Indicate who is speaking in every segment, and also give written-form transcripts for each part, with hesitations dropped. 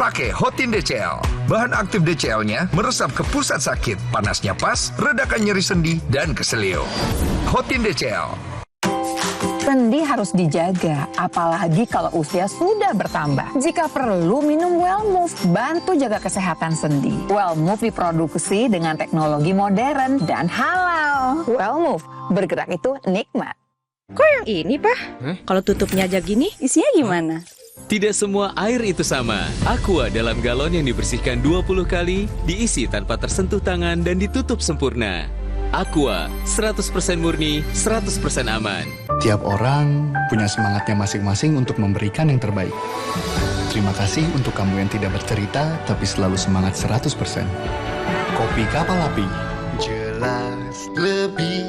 Speaker 1: Pakai Hotin DCL. Bahan aktif DCL-nya meresap ke pusat sakit, panasnya pas, redakan nyeri sendi dan keselio. Hotin DCL.
Speaker 2: Sendi harus dijaga, apalagi kalau usia sudah bertambah. Jika perlu, minum Wellmove, bantu jaga kesehatan sendi. Wellmove diproduksi dengan teknologi modern dan halal. Wellmove, bergerak itu nikmat.
Speaker 3: Kok yang ini, Pak? Kalau tutupnya aja gini, isinya gimana?
Speaker 4: Tidak semua air itu sama. Aqua dalam galon yang dibersihkan 20 kali, diisi tanpa tersentuh tangan dan ditutup sempurna. Aqua, 100% murni, 100% aman.
Speaker 5: Tiap orang punya semangatnya masing-masing untuk memberikan yang terbaik. Terima kasih untuk kamu yang tidak bercerita, tapi selalu semangat 100%. Kopi Kapal Api. Jelas lebih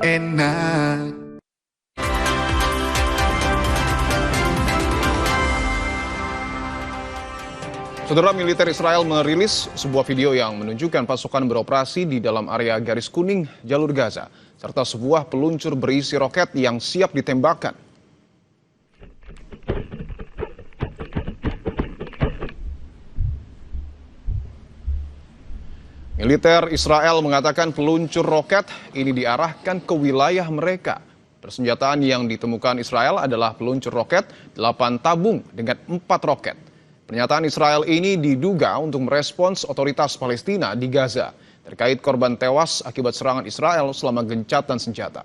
Speaker 5: enak.
Speaker 6: Saudara, militer Israel merilis sebuah video yang menunjukkan pasukan beroperasi di dalam area garis kuning jalur Gaza, serta sebuah peluncur berisi roket yang siap ditembakkan. Militer Israel mengatakan peluncur roket ini diarahkan ke wilayah mereka. Persenjataan yang ditemukan Israel adalah peluncur roket 8 tabung dengan 4 roket. Pernyataan Israel ini diduga untuk merespons otoritas Palestina di Gaza terkait korban tewas akibat serangan Israel selama gencatan senjata.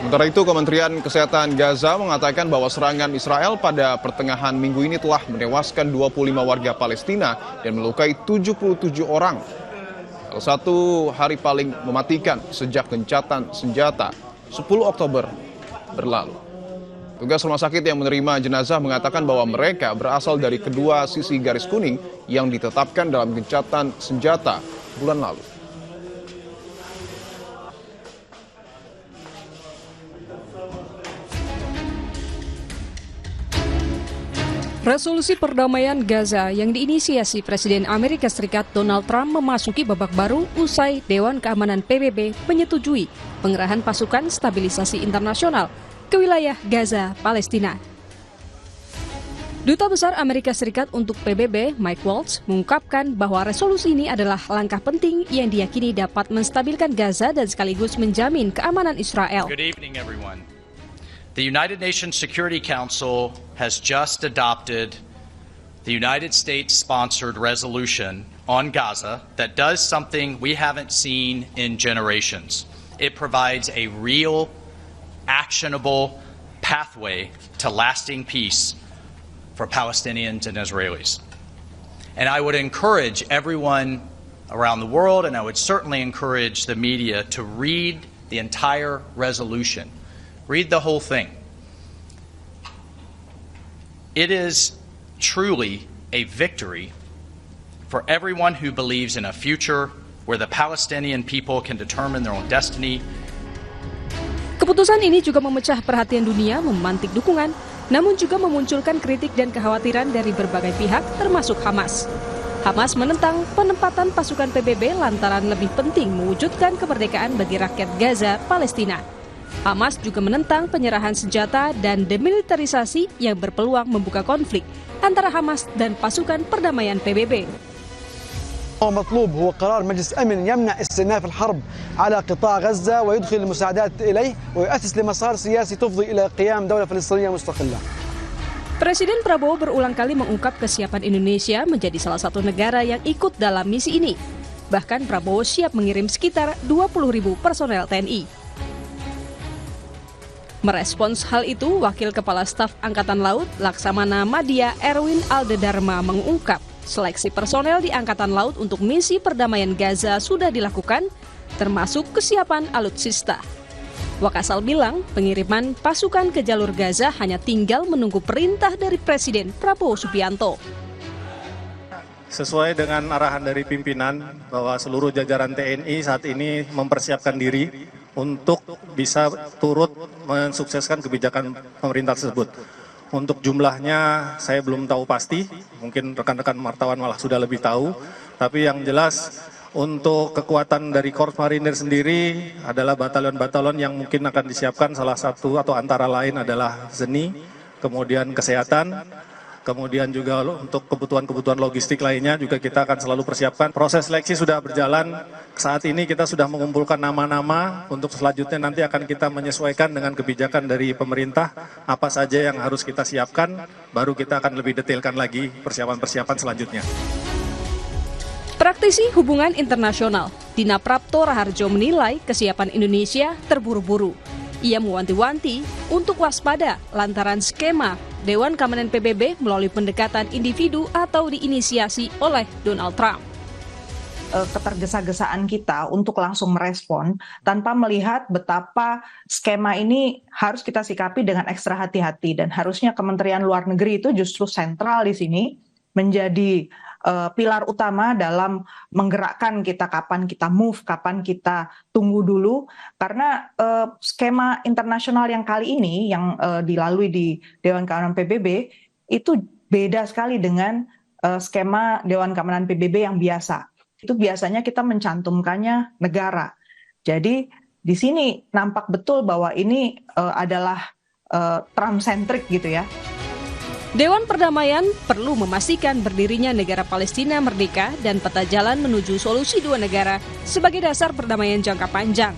Speaker 6: Sementara itu, Kementerian Kesehatan Gaza mengatakan bahwa serangan Israel pada pertengahan minggu ini telah menewaskan 25 warga Palestina dan melukai 77 orang. Salah satu hari paling mematikan sejak gencatan senjata 10 Oktober berlalu. Tugas rumah sakit yang menerima jenazah mengatakan bahwa mereka berasal dari kedua sisi garis kuning yang ditetapkan dalam gencatan senjata bulan lalu.
Speaker 7: Resolusi perdamaian Gaza yang diinisiasi Presiden Amerika Serikat Donald Trump memasuki babak baru usai Dewan Keamanan PBB menyetujui pengerahan pasukan stabilisasi internasional ke wilayah Gaza, Palestina. Duta Besar Amerika Serikat untuk PBB, Mike Waltz, mengungkapkan bahwa resolusi ini adalah langkah penting yang diyakini dapat menstabilkan Gaza dan sekaligus menjamin keamanan Israel.
Speaker 8: Good evening, everyone. The United Nations Security Council has just adopted the United States-sponsored resolution on Gaza that does something we haven't seen in generations. It provides a real, actionable pathway to lasting peace for Palestinians and Israelis. And I would encourage everyone around the world, and I would certainly encourage the media to read the entire resolution. Read the whole thing. It is truly a victory for everyone who believes in a future where the Palestinian people can determine their own destiny.
Speaker 7: Keputusan ini juga memecah perhatian dunia, memantik dukungan, namun juga memunculkan kritik dan kekhawatiran dari berbagai pihak, termasuk Hamas. Hamas menentang penempatan pasukan PBB lantaran lebih penting mewujudkan kemerdekaan bagi rakyat Gaza, Palestina. Hamas juga menentang penyerahan senjata dan demilitarisasi yang berpeluang membuka konflik antara Hamas dan pasukan perdamaian PBB.
Speaker 9: مطلوب هو قرار مجلس أمن يمنع استئناف الحرب على قطاع غزة ويدخل المساعدات إليه ويؤسس لمسار سياسي تفضي إلى قيام دولة فلسطينية مستقلة.
Speaker 7: Presiden Prabowo berulang kali mengungkap kesiapan Indonesia menjadi salah satu negara yang ikut dalam misi ini. Bahkan Prabowo siap mengirim sekitar 20.000 personel TNI. Merespons hal itu, Wakil Kepala Staf Angkatan Laut Laksamana Madya Erwin Aldedarma mengungkap seleksi personel di Angkatan Laut untuk misi perdamaian Gaza sudah dilakukan, termasuk kesiapan alutsista. Wakasal bilang pengiriman pasukan ke jalur Gaza hanya tinggal menunggu perintah dari Presiden Prabowo Subianto.
Speaker 10: Sesuai dengan arahan dari pimpinan bahwa seluruh jajaran TNI saat ini mempersiapkan diri untuk bisa turut mensukseskan kebijakan pemerintah tersebut. Untuk jumlahnya saya belum tahu pasti, mungkin rekan-rekan wartawan malah sudah lebih tahu, tapi yang jelas Untuk kekuatan dari Korps Marinir sendiri adalah batalion-batalion yang mungkin akan disiapkan, salah satu atau antara lain adalah ZENI, kemudian kesehatan, kemudian juga untuk kebutuhan-kebutuhan logistik lainnya juga kita akan selalu persiapkan. Proses seleksi sudah berjalan, saat ini kita sudah mengumpulkan nama-nama, untuk selanjutnya nanti akan kita menyesuaikan dengan kebijakan dari pemerintah, apa saja yang harus kita siapkan, baru kita akan lebih detailkan lagi persiapan-persiapan selanjutnya.
Speaker 7: Praktisi hubungan internasional, Dina Prapto Raharjo menilai kesiapan Indonesia terburu-buru. Ia mewanti-wanti untuk waspada lantaran skema Dewan Keamanan PBB melalui pendekatan individu atau diinisiasi oleh Donald Trump.
Speaker 11: Ketergesa-gesaan kita untuk langsung merespon tanpa melihat betapa skema ini harus kita sikapi dengan ekstra hati-hati, dan harusnya Kementerian Luar Negeri itu justru sentral di sini, menjadi pilar utama dalam menggerakkan kita kapan kita move, kapan kita tunggu dulu, karena skema internasional yang kali ini yang dilalui di Dewan Keamanan PBB itu beda sekali dengan skema Dewan Keamanan PBB yang biasa. Itu biasanya kita mencantumkannya negara. Jadi di sini nampak betul bahwa ini adalah Trump-centric gitu ya.
Speaker 7: Dewan Perdamaian perlu memastikan berdirinya negara Palestina merdeka dan peta jalan menuju solusi dua negara sebagai dasar perdamaian jangka panjang.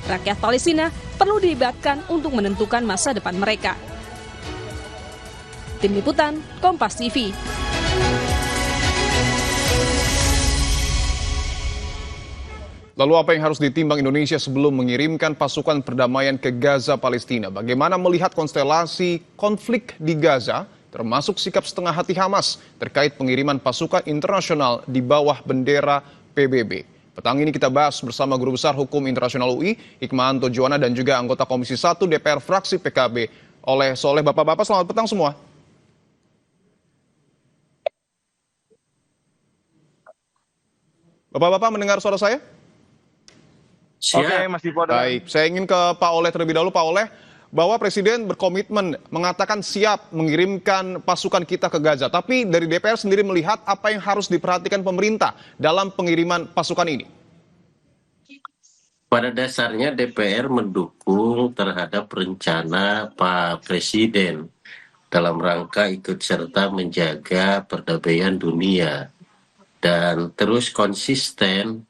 Speaker 7: Rakyat Palestina perlu dilibatkan untuk menentukan masa depan mereka. Tim Liputan, Kompas TV.
Speaker 6: Lalu apa yang harus ditimbang Indonesia sebelum mengirimkan pasukan perdamaian ke Gaza, Palestina? Bagaimana melihat konstelasi konflik di Gaza, termasuk sikap setengah hati Hamas terkait pengiriman pasukan internasional di bawah bendera PBB. Petang ini kita bahas bersama Guru Besar Hukum Internasional UI, Hikmahanto Juwana, dan juga anggota Komisi 1 DPR fraksi PKB oleh Soleh. Bapak-bapak, selamat petang semua. Bapak-bapak mendengar suara saya?
Speaker 12: Siap. Oke, Mas Dipo.
Speaker 6: Baik, saya ingin ke Pak Oleh terlebih dahulu. Pak Oleh, bahwa Presiden berkomitmen mengatakan siap mengirimkan pasukan kita ke Gaza. Tapi dari DPR sendiri melihat apa yang harus diperhatikan pemerintah dalam pengiriman pasukan ini?
Speaker 12: Pada dasarnya DPR mendukung terhadap rencana Pak Presiden dalam rangka ikut serta menjaga perdamaian dunia dan terus konsisten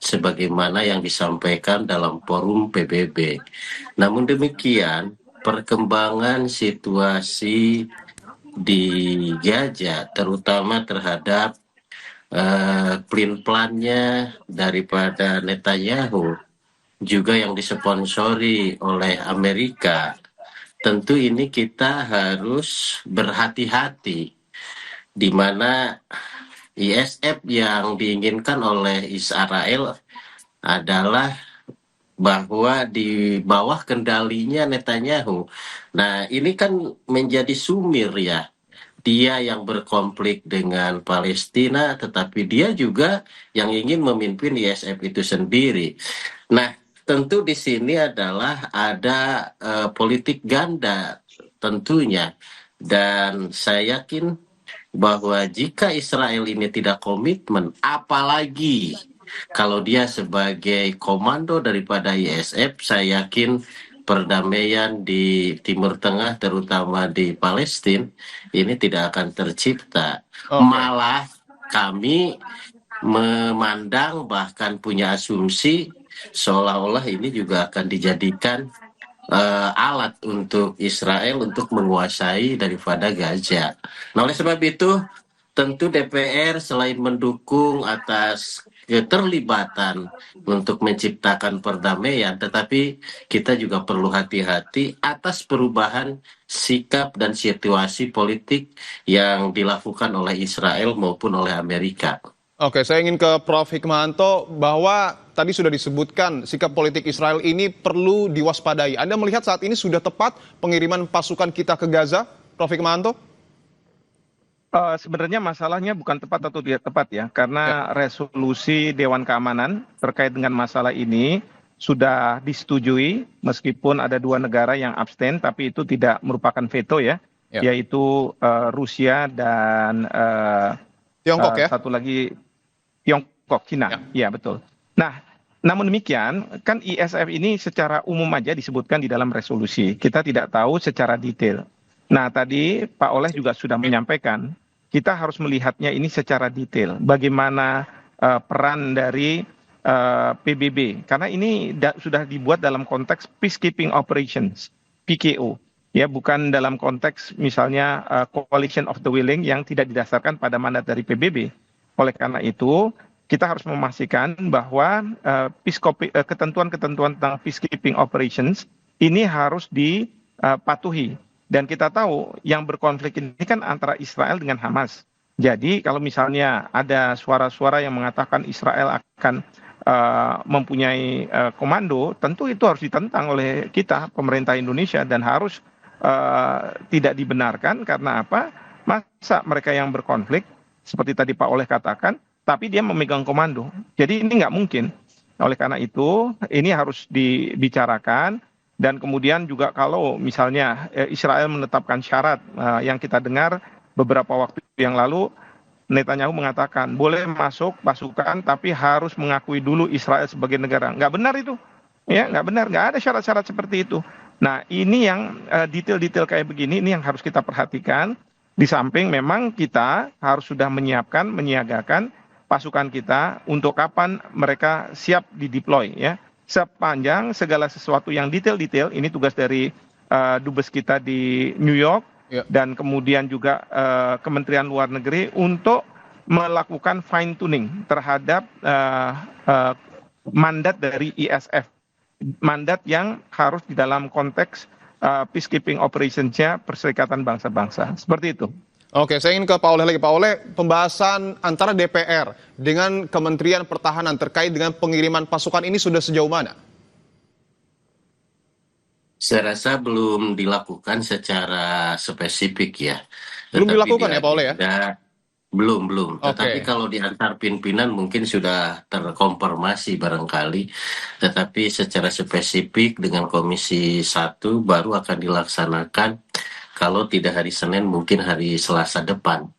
Speaker 12: sebagaimana yang disampaikan dalam forum PBB. Namun demikian, perkembangan situasi di Gaza, terutama terhadap plan-plannya daripada Netanyahu, juga yang disponsori oleh Amerika, tentu ini kita harus berhati-hati, di mana ISF yang diinginkan oleh Israel adalah bahwa di bawah kendalinya Netanyahu. Nah, ini kan menjadi sumir ya. Dia yang berkonflik dengan Palestina, tetapi dia juga yang ingin memimpin ISF itu sendiri. Nah, tentu di sini adalah ada politik ganda tentunya. Dan saya yakin bahwa jika Israel ini tidak komitmen, apalagi kalau dia sebagai komando daripada ISF, saya yakin perdamaian di Timur Tengah, terutama di Palestina, ini tidak akan tercipta. Malah kami memandang, bahkan punya asumsi, seolah-olah ini juga akan dijadikan alat untuk Israel untuk menguasai daripada Gaza. Nah, oleh sebab itu, tentu DPR selain mendukung atas keterlibatan untuk menciptakan perdamaian, tetapi kita juga perlu hati-hati atas perubahan sikap dan situasi politik yang dilakukan oleh Israel maupun oleh Amerika.
Speaker 6: Oke, saya ingin ke Prof. Hikmahanto, bahwa tadi sudah disebutkan sikap politik Israel ini perlu diwaspadai. Anda melihat saat ini sudah tepat pengiriman pasukan kita ke Gaza, Prof. Hikmahanto?
Speaker 13: Sebenarnya masalahnya bukan tepat atau tidak tepat ya, karena resolusi Dewan Keamanan terkait dengan masalah ini sudah disetujui, meskipun ada dua negara yang abstain, tapi itu tidak merupakan veto ya. Yaitu Rusia dan
Speaker 6: Tiongkok ya?
Speaker 13: Satu lagi Tiongkok Tiongkok, Cina. Ya, betul. Nah, namun demikian, kan ISF ini secara umum aja disebutkan di dalam resolusi. Kita tidak tahu secara detail. Nah, tadi Pak Oleh juga sudah menyampaikan, kita harus melihatnya ini secara detail. Bagaimana peran dari PBB. Karena ini sudah dibuat dalam konteks peacekeeping operations, PKO. Ya, bukan dalam konteks misalnya coalition of the willing yang tidak didasarkan pada mandat dari PBB. Oleh karena itu, kita harus memastikan bahwa ketentuan-ketentuan tentang peacekeeping operations ini harus dipatuhi. Dan kita tahu yang berkonflik ini kan antara Israel dengan Hamas. Jadi kalau misalnya ada suara-suara yang mengatakan Israel akan mempunyai komando, tentu itu harus ditentang oleh kita, pemerintah Indonesia, dan harus tidak dibenarkan. Karena apa? Masa mereka yang berkonflik, seperti tadi Pak Oleh katakan, tapi dia memegang komando. Jadi ini nggak mungkin. Oleh karena itu, ini harus dibicarakan. Dan kemudian juga kalau misalnya Israel menetapkan syarat yang kita dengar beberapa waktu yang lalu, Netanyahu mengatakan boleh masuk pasukan tapi harus mengakui dulu Israel sebagai negara. Nggak benar itu. Ya, nggak benar. Nggak ada syarat-syarat seperti itu. Nah, ini yang detail-detail kayak begini, ini yang harus kita perhatikan. Di samping memang kita harus sudah menyiagakan pasukan kita untuk kapan mereka siap dideploy, ya. Sepanjang segala sesuatu yang detail-detail, ini tugas dari dubes kita di New York, dan kemudian juga Kementerian Luar Negeri untuk melakukan fine tuning terhadap mandat dari ISF. Mandat yang harus di dalam konteks peacekeeping operations-nya Perserikatan Bangsa-Bangsa. Seperti itu.
Speaker 6: Oke, saya ingin ke Pak Oleh lagi. Pak Oleh, pembahasan antara DPR dengan Kementerian Pertahanan terkait dengan pengiriman pasukan ini sudah sejauh mana?
Speaker 12: Saya rasa belum dilakukan secara spesifik ya.
Speaker 6: Belum dilakukan ya Pak Oleh ya?
Speaker 12: Belum. Tetapi kalau di antar pimpinan mungkin sudah terkonfirmasi barangkali. Tetapi secara spesifik dengan Komisi 1 baru akan dilaksanakan kalau tidak hari Senin mungkin hari Selasa depan.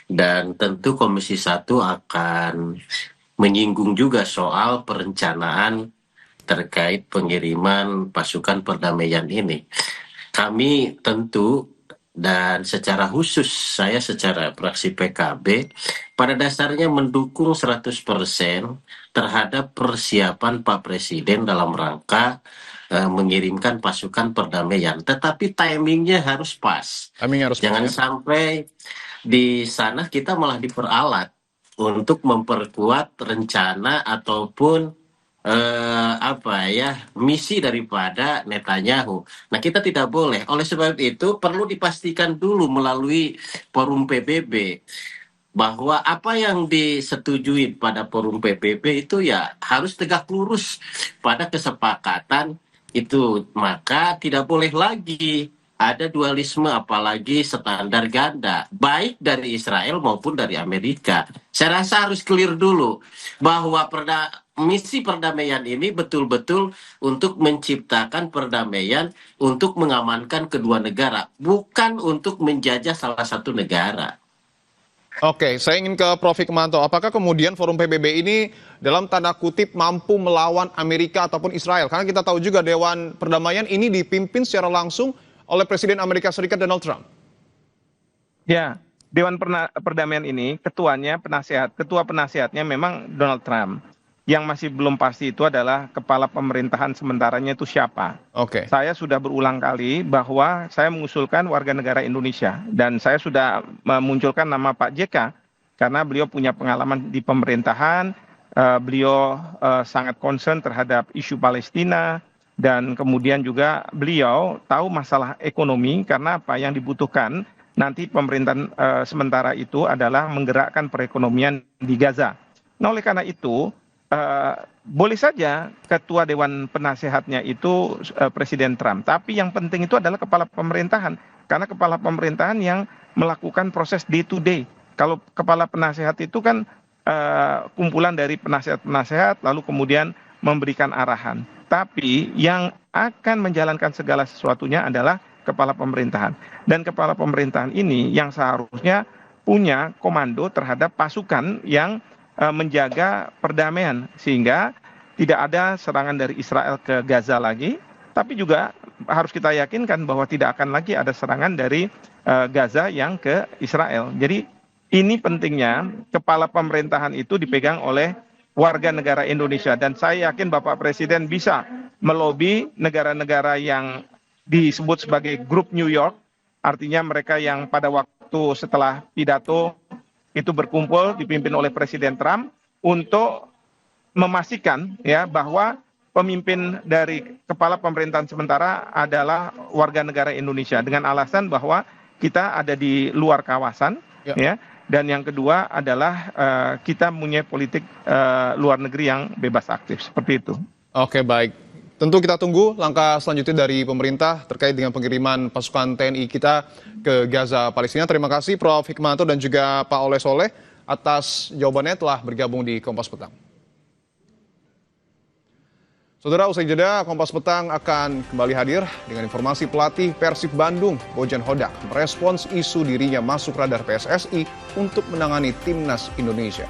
Speaker 12: Dan tentu Komisi 1 akan menyinggung juga soal perencanaan terkait pengiriman pasukan perdamaian ini. Kami tentu dan secara khusus saya secara fraksi PKB pada dasarnya mendukung 100% terhadap persiapan Pak Presiden dalam rangka mengirimkan pasukan perdamaian. Tetapi timingnya harus pas. Jangan sampai di sana kita malah diperalat untuk memperkuat rencana ataupun misi daripada Netanyahu. Nah, kita tidak boleh. Oleh sebab itu perlu dipastikan dulu melalui forum PBB bahwa apa yang disetujui pada forum PBB itu ya harus tegak lurus pada kesepakatan itu. Maka tidak boleh lagi ada dualisme, apalagi standar ganda, baik dari Israel maupun dari Amerika. Saya rasa harus clear dulu bahwa misi perdamaian ini betul-betul untuk menciptakan perdamaian, untuk mengamankan kedua negara, bukan untuk menjajah salah satu negara.
Speaker 6: Oke, saya ingin ke Prof. Hikmanto. Apakah kemudian forum PBB ini dalam tanda kutip mampu melawan Amerika ataupun Israel? Karena kita tahu juga Dewan Perdamaian ini dipimpin secara langsung oleh Presiden Amerika Serikat Donald Trump.
Speaker 13: Ya, Dewan Perdamaian ini ketua penasihatnya memang Donald Trump. Yang masih belum pasti itu adalah kepala pemerintahan sementaranya itu siapa.
Speaker 6: Oke.
Speaker 13: Saya sudah berulang kali bahwa saya mengusulkan warga negara Indonesia, dan saya sudah memunculkan nama Pak JK karena beliau punya pengalaman di pemerintahan, beliau sangat concern terhadap isu Palestina, dan kemudian juga beliau tahu masalah ekonomi. Karena apa yang dibutuhkan nanti pemerintahan sementara itu adalah menggerakkan perekonomian di Gaza. Nah, oleh karena itu boleh saja ketua Dewan Penasehatnya itu Presiden Trump, tapi yang penting itu adalah kepala pemerintahan, karena kepala pemerintahan yang melakukan proses day to day. Kalau kepala penasehat itu kan kumpulan dari penasehat-penasehat lalu kemudian memberikan arahan, tapi yang akan menjalankan segala sesuatunya adalah kepala pemerintahan. Dan kepala pemerintahan ini yang seharusnya punya komando terhadap pasukan yang menjaga perdamaian sehingga tidak ada serangan dari Israel ke Gaza lagi, tapi juga harus kita yakinkan bahwa tidak akan lagi ada serangan dari Gaza yang ke Israel. Jadi ini pentingnya kepala pemerintahan itu dipegang oleh warga negara Indonesia, dan saya yakin Bapak Presiden bisa melobi negara-negara yang disebut sebagai grup New York, artinya mereka yang pada waktu setelah pidato itu berkumpul dipimpin oleh Presiden Trump untuk memastikan ya bahwa pemimpin dari kepala pemerintahan sementara adalah warga negara Indonesia dengan alasan bahwa kita ada di luar kawasan ya. Dan yang kedua adalah kita punya politik luar negeri yang bebas aktif seperti itu.
Speaker 6: Oke, baik. Tentu kita tunggu langkah selanjutnya dari pemerintah terkait dengan pengiriman pasukan TNI kita ke Gaza, Palestina. Terima kasih Prof. Hikmanto dan juga Pak Oleh Soleh atas jawabannya telah bergabung di Kompas Petang. Saudara, usai jeda, Kompas Petang akan kembali hadir dengan informasi pelatih Persib Bandung, Bojan Hodak, merespons isu dirinya masuk radar PSSI untuk menangani timnas Indonesia.